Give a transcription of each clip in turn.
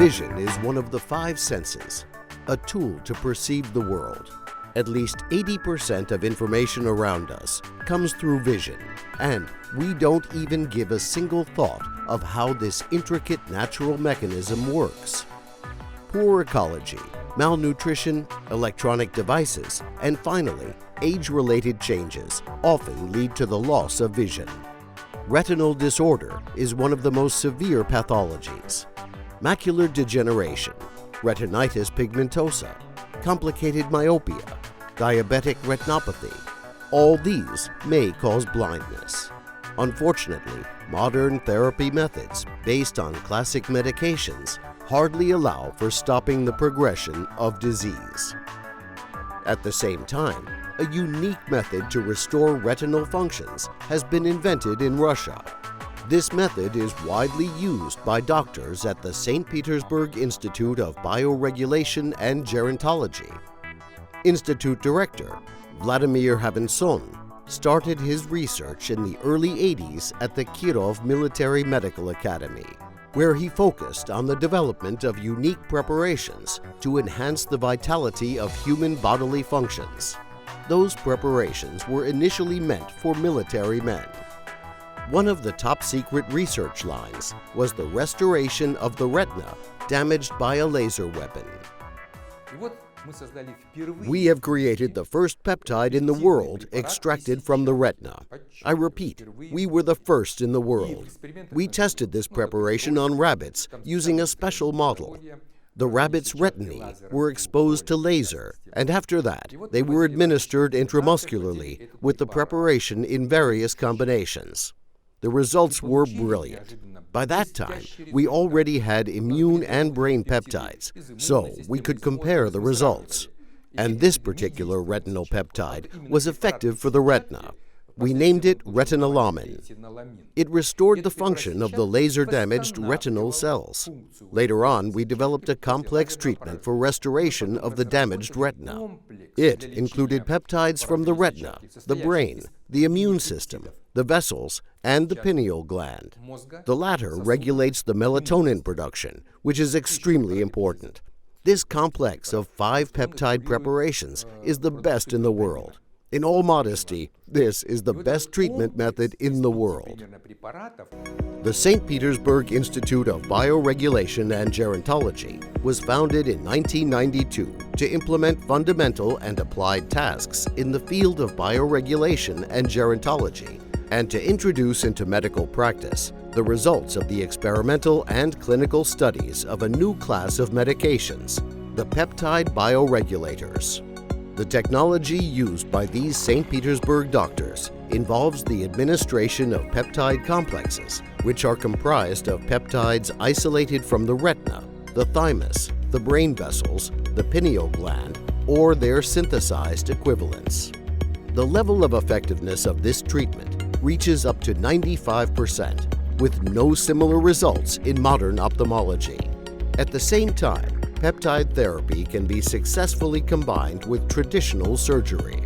Vision is one of the five senses, a tool to perceive the world. At least 80% of information around us comes through vision, and we don't even give a single thought of how this intricate natural mechanism works. Poor ecology, malnutrition, electronic devices, and finally, age-related changes often lead to the loss of vision. Retinal disorder is one of the most severe pathologies. Macular degeneration, retinitis pigmentosa, complicated myopia, diabetic retinopathy, all these may cause blindness. Unfortunately, modern therapy methods based on classic medications hardly allow for stopping the progression of disease. At the same time, a unique method to restore retinal functions has been invented in Russia. This method is widely used by doctors at the St. Petersburg Institute of Bioregulation and Gerontology. Institute director Vladimir Khavinson started his research in the early 80s at the Kirov Military Medical Academy, where he focused on the development of unique preparations to enhance the vitality of human bodily functions. Those preparations were initially meant for military men. One of the top-secret research lines was the restoration of the retina damaged by a laser weapon. We have created the first peptide in the world extracted from the retina. I repeat, we were the first in the world. We tested this preparation on rabbits using a special model. The rabbits' retinae were exposed to laser, and after that, they were administered intramuscularly with the preparation in various combinations. The results were brilliant. By that time, we already had immune and brain peptides, so we could compare the results. And this particular retinal peptide was effective for the retina. We named it retinalamin. It restored the function of the laser-damaged retinal cells. Later on, we developed a complex treatment for restoration of the damaged retina. It included peptides from the retina, the brain, the immune system, the vessels, and the pineal gland. The latter regulates the melatonin production, which is extremely important. This complex of 5 peptide preparations is the best in the world. In all modesty, this is the best treatment method in the world. The St. Petersburg Institute of Bioregulation and Gerontology was founded in 1992 to implement fundamental and applied tasks in the field of bioregulation and gerontology, and to introduce into medical practice the results of the experimental and clinical studies of a new class of medications, the peptide bioregulators. The technology used by these St. Petersburg doctors involves the administration of peptide complexes, which are comprised of peptides isolated from the retina, the thymus, the brain vessels, the pineal gland, or their synthesized equivalents. The level of effectiveness of this treatment reaches up to 95%, with no similar results in modern ophthalmology. At the same time, peptide therapy can be successfully combined with traditional surgery.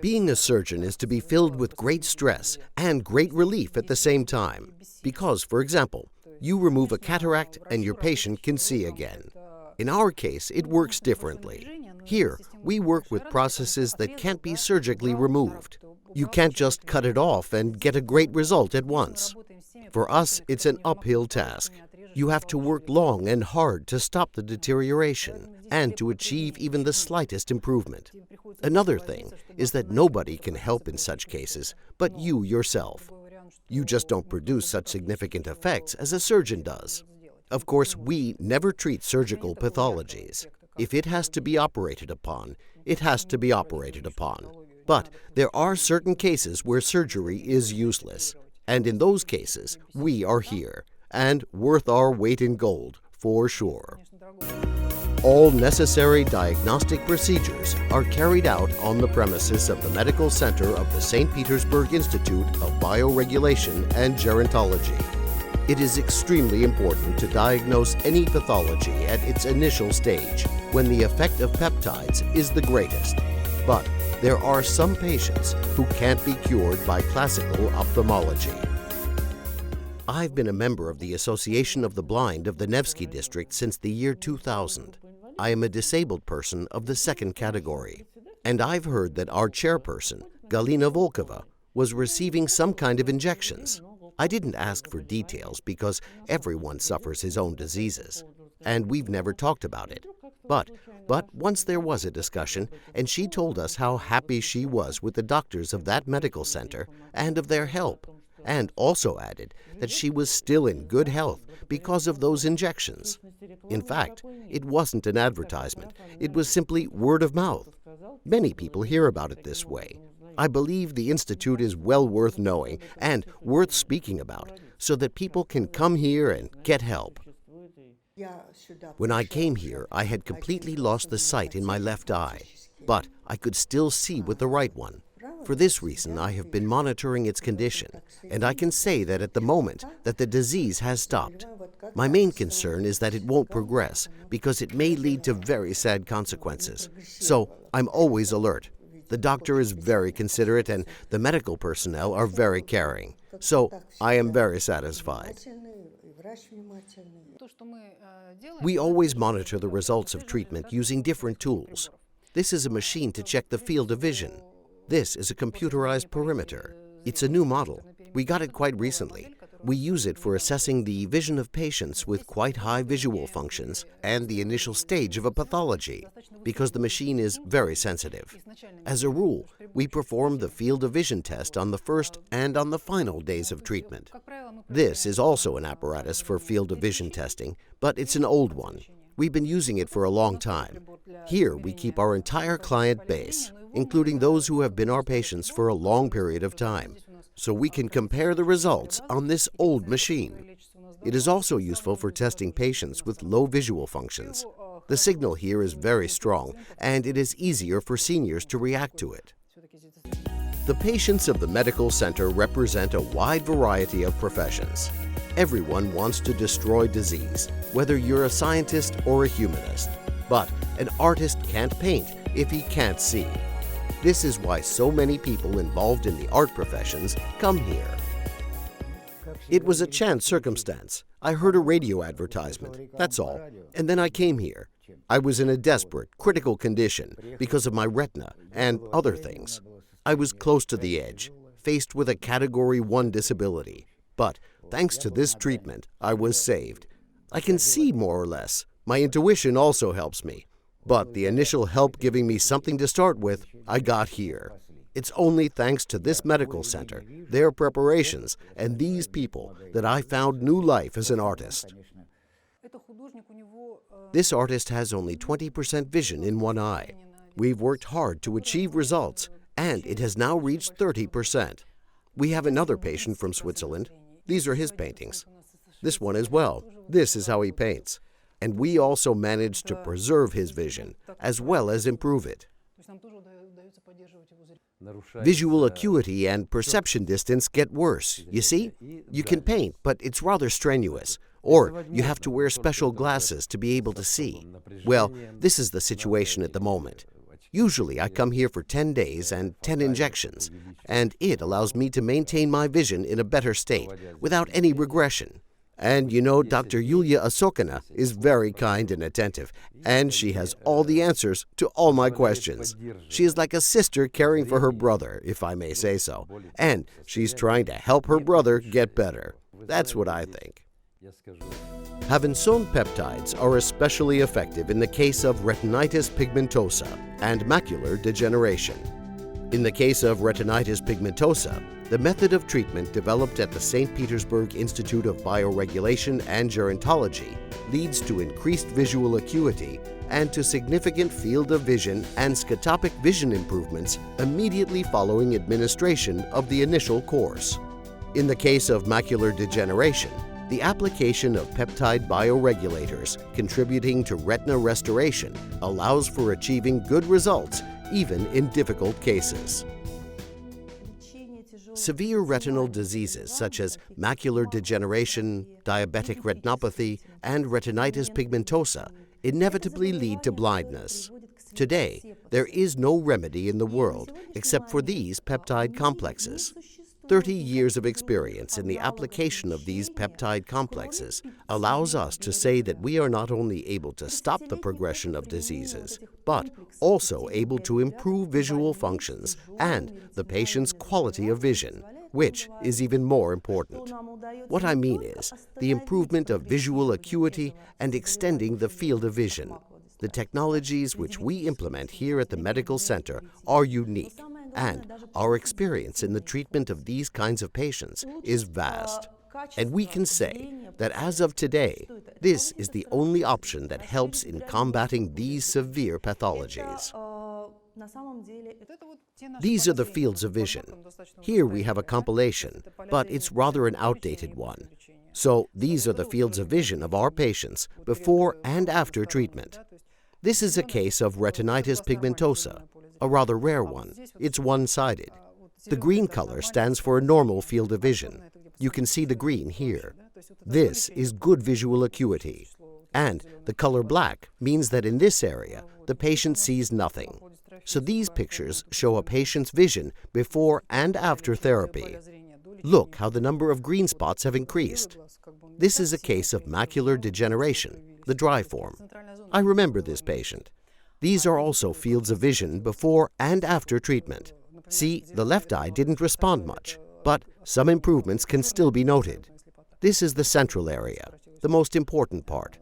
Being a surgeon is to be filled with great stress and great relief at the same time, because, for example, you remove a cataract and your patient can see again. In our case, it works differently. Here, we work with processes that can't be surgically removed. You can't just cut it off and get a great result at once. For us, it's an uphill task. You have to work long and hard to stop the deterioration and to achieve even the slightest improvement. Another thing is that nobody can help in such cases but you yourself. You just don't produce such significant effects as a surgeon does. Of course, we never treat surgical pathologies. If it has to be operated upon, it has to be operated upon. But there are certain cases where surgery is useless, and in those cases, we are here, and worth our weight in gold, for sure. All necessary diagnostic procedures are carried out on the premises of the Medical Center of the St. Petersburg Institute of Bioregulation and Gerontology. It is extremely important to diagnose any pathology at its initial stage, when the effect of peptides is the greatest. But there are some patients who can't be cured by classical ophthalmology. I've been a member of the Association of the Blind of the Nevsky District since the year 2000. I am a disabled person of the second category. And I've heard that our chairperson, Galina Volkova, was receiving some kind of injections. I didn't ask for details because everyone suffers his own diseases, and we've never talked about it. But once there was a discussion, and she told us how happy she was with the doctors of that medical center and of their help, and also added that she was still in good health because of those injections. In fact, it wasn't an advertisement. It was simply word of mouth. Many people hear about it this way. I believe the Institute is well worth knowing and worth speaking about so that people can come here and get help. When I came here, I had completely lost the sight in my left eye, but I could still see with the right one. For this reason, I have been monitoring its condition, and I can say that at the moment that the disease has stopped. My main concern is that it won't progress because it may lead to very sad consequences. So I'm always alert. The doctor is very considerate and the medical personnel are very caring. So I am very satisfied. We always monitor the results of treatment using different tools. This is a machine to check the field of vision. This is a computerized perimeter. It's a new model. We got it quite recently. We use it for assessing the vision of patients with quite high visual functions and the initial stage of a pathology, because the machine is very sensitive. As a rule, we perform the field of vision test on the first and on the final days of treatment. This is also an apparatus for field of vision testing, but it's an old one. We've been using it for a long time. Here we keep our entire client base, including those who have been our patients for a long period of time, so we can compare the results on this old machine. It is also useful for testing patients with low visual functions. The signal here is very strong, and it is easier for seniors to react to it. The patients of the medical center represent a wide variety of professions. Everyone wants to destroy disease, whether you're a scientist or a humanist. But an artist can't paint if he can't see. This is why so many people involved in the art professions come here. It was a chance circumstance. I heard a radio advertisement, that's all, and then I came here. I was in a desperate, critical condition because of my retina and other things. I was close to the edge, faced with a Category 1 disability. But thanks to this treatment, I was saved. I can see more or less. My intuition also helps me. But the initial help giving me something to start with, I got here. It's only thanks to this medical center, their preparations, and these people that I found new life as an artist. This artist has only 20% vision in one eye. We've worked hard to achieve results, and it has now reached 30%. We have another patient from Switzerland. These are his paintings. This one as well. This is how he paints. And we also managed to preserve his vision, as well as improve it. Visual acuity and perception distance get worse. You see? You can paint, but it's rather strenuous. Or you have to wear special glasses to be able to see. Well, this is the situation at the moment. Usually I come here for 10 days and 10 injections, and it allows me to maintain my vision in a better state, without any regression. And you know, Dr. Yulia Asokina is very kind and attentive, and she has all the answers to all my questions. She is like a sister caring for her brother, if I may say so, and she's trying to help her brother get better. That's what I think. Khavinson peptides are especially effective in the case of retinitis pigmentosa and macular degeneration. In the case of retinitis pigmentosa, the method of treatment developed at the St. Petersburg Institute of Bioregulation and Gerontology leads to increased visual acuity and to significant field of vision and scotopic vision improvements immediately following administration of the initial course. In the case of macular degeneration, the application of peptide bioregulators contributing to retina restoration allows for achieving good results even in difficult cases. Severe retinal diseases such as macular degeneration, diabetic retinopathy, and retinitis pigmentosa inevitably lead to blindness. Today, there is no remedy in the world except for these peptide complexes. 30 years of experience in the application of these peptide complexes allows us to say that we are not only able to stop the progression of diseases, but also able to improve visual functions and the patient's quality of vision, which is even more important. What I mean is the improvement of visual acuity and extending the field of vision. The technologies which we implement here at the medical center are unique, and our experience in the treatment of these kinds of patients is vast. And we can say that as of today, this is the only option that helps in combating these severe pathologies. These are the fields of vision. Here we have a compilation, but it's rather an outdated one. So these are the fields of vision of our patients before and after treatment. This is a case of retinitis pigmentosa, a rather rare one. It's one-sided. The green color stands for a normal field of vision. You can see the green here. This is good visual acuity. And the color black means that in this area, the patient sees nothing. So these pictures show a patient's vision before and after therapy. Look how the number of green spots have increased. This is a case of macular degeneration, the dry form. I remember this patient. These are also fields of vision before and after treatment. See, the left eye didn't respond much, but some improvements can still be noted. This is the central area, the most important part.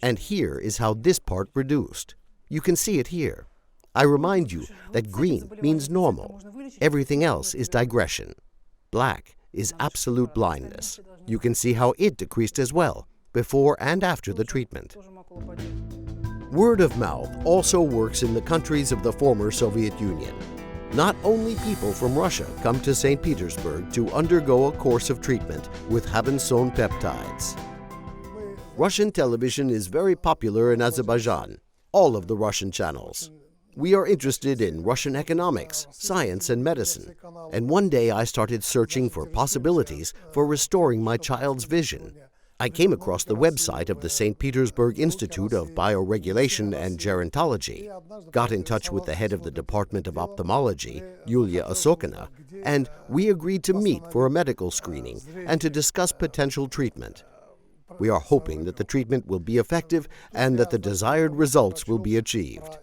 And here is how this part reduced. You can see it here. I remind you that green means normal. Everything else is digression. Black is absolute blindness. You can see how it decreased as well, before and after the treatment. Word of mouth also works in the countries of the former Soviet Union. Not only people from Russia come to St. Petersburg to undergo a course of treatment with Khavinson peptides. Russian television is very popular in Azerbaijan, all of the Russian channels. We are interested in Russian economics, science, and medicine. And one day I started searching for possibilities for restoring my child's vision. I came across the website of the St. Petersburg Institute of Bioregulation and Gerontology, got in touch with the head of the Department of Ophthalmology, Yulia Osokina, and we agreed to meet for a medical screening and to discuss potential treatment. We are hoping that the treatment will be effective and that the desired results will be achieved.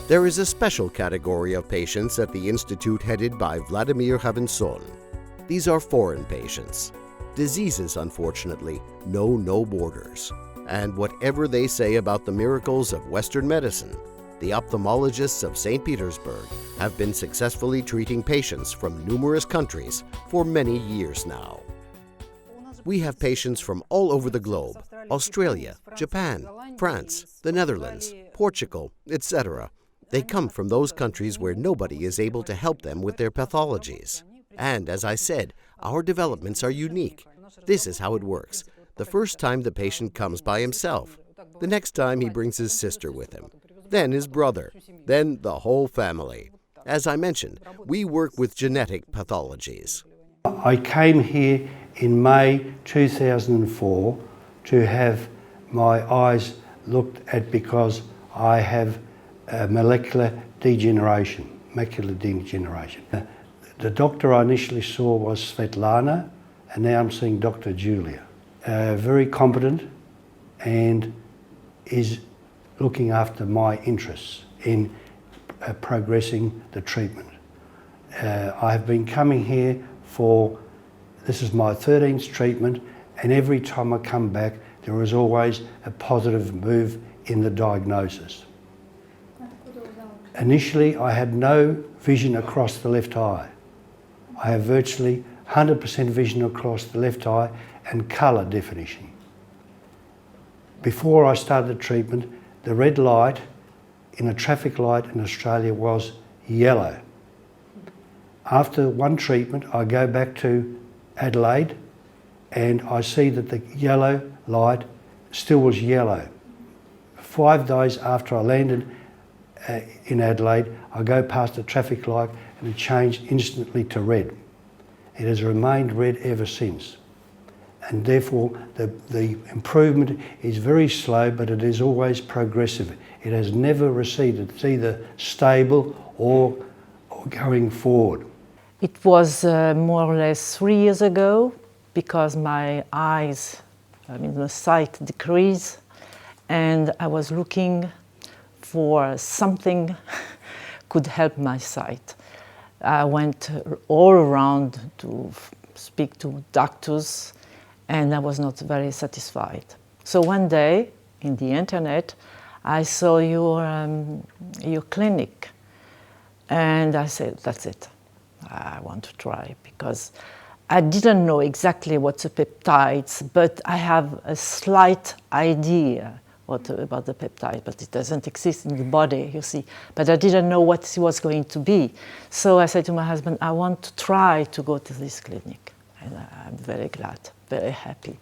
There is a special category of patients at the institute headed by Vladimir Khavinson. These are foreign patients. Diseases, unfortunately, know no borders. And whatever they say about the miracles of Western medicine, the ophthalmologists of St. Petersburg have been successfully treating patients from numerous countries for many years now. We have patients from all over the globe: Australia, Japan, France, the Netherlands, Portugal, etc. They come from those countries where nobody is able to help them with their pathologies. And as I said, our developments are unique. This is how it works. The first time the patient comes by himself. The next time he brings his sister with him. Then his brother. Then the whole family. As I mentioned, we work with genetic pathologies. I came here in May 2004 to have my eyes looked at because I have macular degeneration. The doctor I initially saw was Svetlana, and now I'm seeing Dr. Julia. Very competent and is looking after my interests in progressing the treatment. I have been coming here this is my 13th treatment, and every time I come back there is always a positive move in the diagnosis. Initially I had no vision across the left eye. I have virtually 100% vision across the left eye and colour definition. Before I started the treatment, the red light in a traffic light in Australia was yellow. After one treatment, I go back to Adelaide and I see that the yellow light still was yellow. 5 days after I landed in Adelaide, I go past the traffic light and it changed instantly to red. It has remained red ever since. And therefore the improvement is very slow, but it is always progressive. It has never receded. It's either stable or going forward. It was more or less 3 years ago, because my eyes, the sight decreased, and I was looking for something could help my sight. I went all around to speak to doctors, and I was not very satisfied. So one day, in the internet, I saw your clinic, and I said, that's it. I want to try, because I didn't know exactly what's the peptides, but I have a slight idea about the peptide, but it doesn't exist in the body, you see. But I didn't know what it was going to be. So I said to my husband, I want to try to go to this clinic. And I'm very glad, very happy.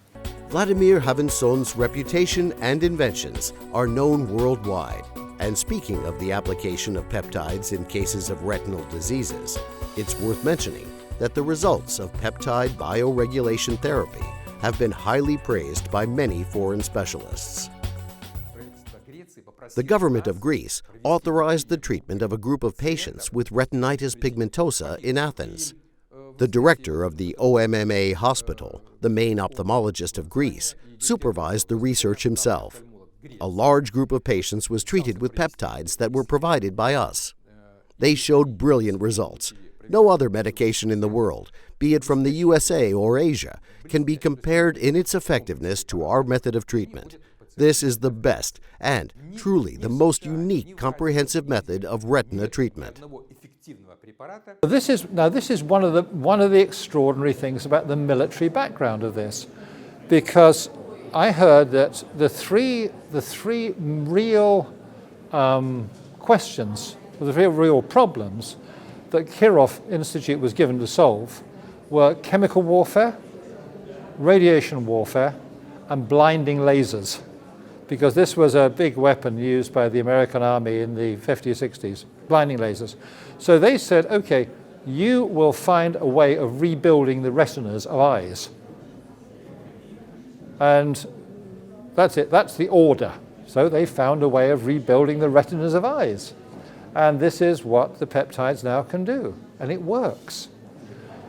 Vladimir Khavinson's reputation and inventions are known worldwide. And speaking of the application of peptides in cases of retinal diseases, it's worth mentioning that the results of peptide bioregulation therapy have been highly praised by many foreign specialists. The government of Greece authorized the treatment of a group of patients with retinitis pigmentosa in Athens. The director of the OMMA hospital, the main ophthalmologist of Greece, supervised the research himself. A large group of patients was treated with peptides that were provided by us. They showed brilliant results. No other medication in the world, be it from the USA or Asia, can be compared in its effectiveness to our method of treatment. This is the best and truly the most unique comprehensive method of retina treatment. This is one of the extraordinary things about the military background of this, because I heard that the three real questions, the real problems that Kirov Institute was given to solve were chemical warfare, radiation warfare, and blinding lasers, because this was a big weapon used by the American Army in the 50s, 60s, blinding lasers. So they said, okay, you will find a way of rebuilding the retinas of eyes. And that's it, that's the order. So they found a way of rebuilding the retinas of eyes. And this is what the peptides now can do, and it works.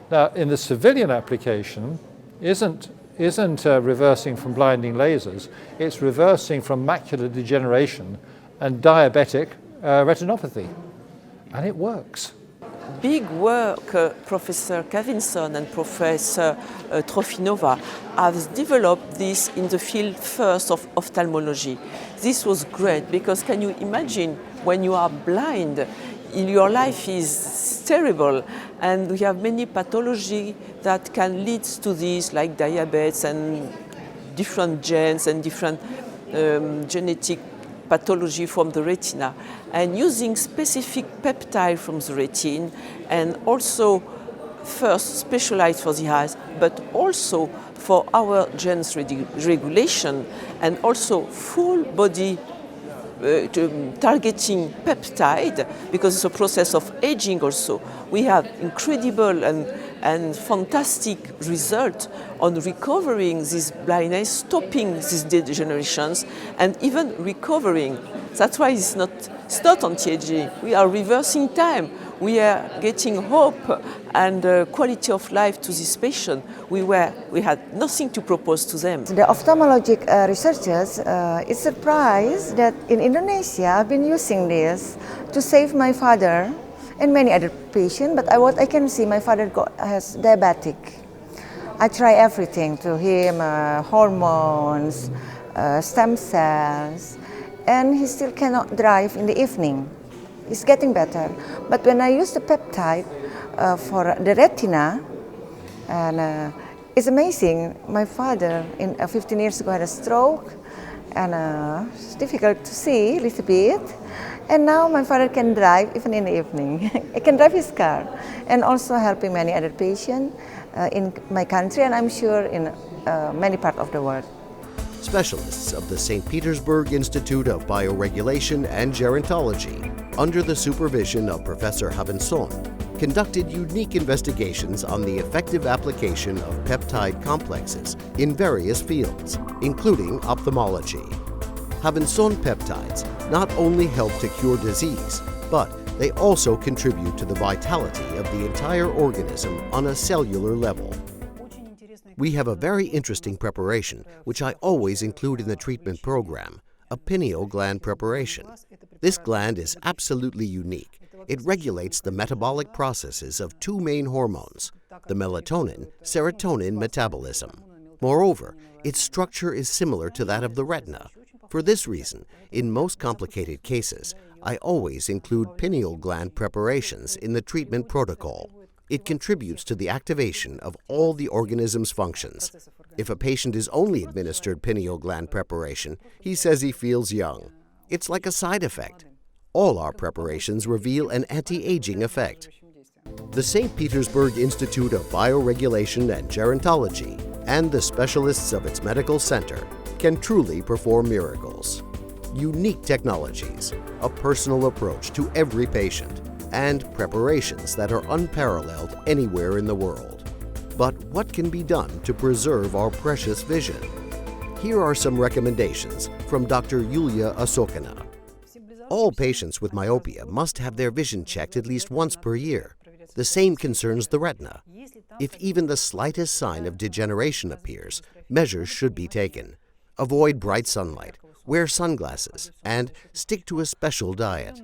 Now, in the civilian application, isn't reversing from blinding lasers, it's reversing from macular degeneration and diabetic retinopathy, and it works. Big work, Professor Khavinson and Professor Trofinova have developed this in the field first of ophthalmology. This was great, because can you imagine when you are blind, your life is terrible, and we have many pathology that can lead to this, like diabetes and different genes and different genetic pathology from the retina, and using specific peptide from the retina, and also first specialized for the eyes, but also for our genes regulation, and also full body targeting peptide, because it's a process of aging also. We have incredible and fantastic result on recovering this blindness, stopping these degenerations, and even recovering. That's why it's not anti-aging. We are reversing time. We are getting hope and quality of life to this patient. We had nothing to propose to them. The ophthalmologic researchers is surprised that in Indonesia I've been using this to save my father and many other patients, but what I can see, my father has diabetic. I try everything to him, hormones, stem cells, and he still cannot drive in the evening. It's getting better. But when I use the peptide for the retina, and it's amazing. My father, 15 years ago, had a stroke, and it's difficult to see a little bit. And now my father can drive even in the evening. He can drive his car, and also helping many other patients in my country, and I'm sure in many parts of the world. Specialists of the St. Petersburg Institute of Bioregulation and Gerontology, under the supervision of Professor Khavinson, conducted unique investigations on the effective application of peptide complexes in various fields, including ophthalmology. Khavinson peptides not only help to cure disease, but They also contribute to the vitality of the entire organism on a cellular level. We have a very interesting preparation, which I always include in the treatment program, a pineal gland preparation. This gland is absolutely unique. It regulates the metabolic processes of two main hormones, the melatonin-serotonin metabolism. Moreover, its structure is similar to that of the retina. For this reason, in most complicated cases, I always include pineal gland preparations in the treatment protocol. It contributes to the activation of all the organism's functions. If a patient is only administered pineal gland preparation, he says he feels young. It's like a side effect. All our preparations reveal an anti-aging effect. The St. Petersburg Institute of Bioregulation and Gerontology and the specialists of its medical center can truly perform miracles. Unique technologies, a personal approach to every patient, and preparations that are unparalleled anywhere in the world. But what can be done to preserve our precious vision? Here are some recommendations from Dr. Yulia Osokina. All patients with myopia must have their vision checked at least once per year. The same concerns the retina. If even the slightest sign of degeneration appears, measures should be taken. Avoid bright sunlight, wear sunglasses, and stick to a special diet.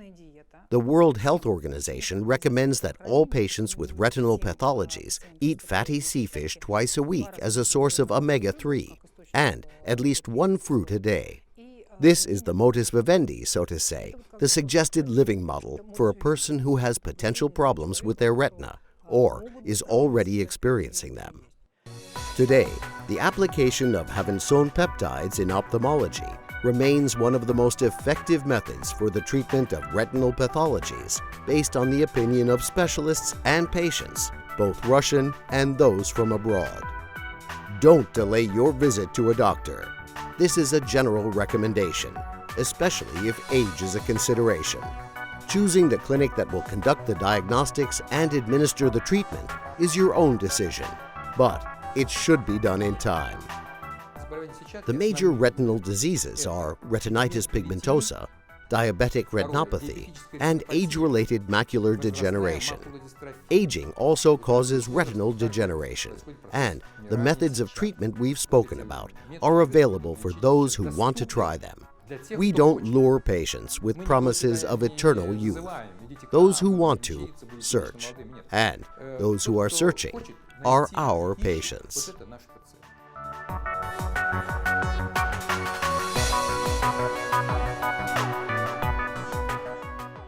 The World Health Organization recommends that all patients with retinal pathologies eat fatty sea fish twice a week as a source of omega-3 and at least one fruit a day. This is the modus vivendi, so to say, the suggested living model for a person who has potential problems with their retina or is already experiencing them. Today, the application of Khavinson peptides in ophthalmology remains one of the most effective methods for the treatment of retinal pathologies based on the opinion of specialists and patients, both Russian and those from abroad. Don't delay your visit to a doctor. This is a general recommendation, especially if age is a consideration. Choosing the clinic that will conduct the diagnostics and administer the treatment is your own decision, but it should be done in time. The major retinal diseases are retinitis pigmentosa, diabetic retinopathy, and age-related macular degeneration. Aging also causes retinal degeneration, and the methods of treatment we've spoken about are available for those who want to try them. We don't lure patients with promises of eternal youth. Those who want to, search, and those who are searching are our patients.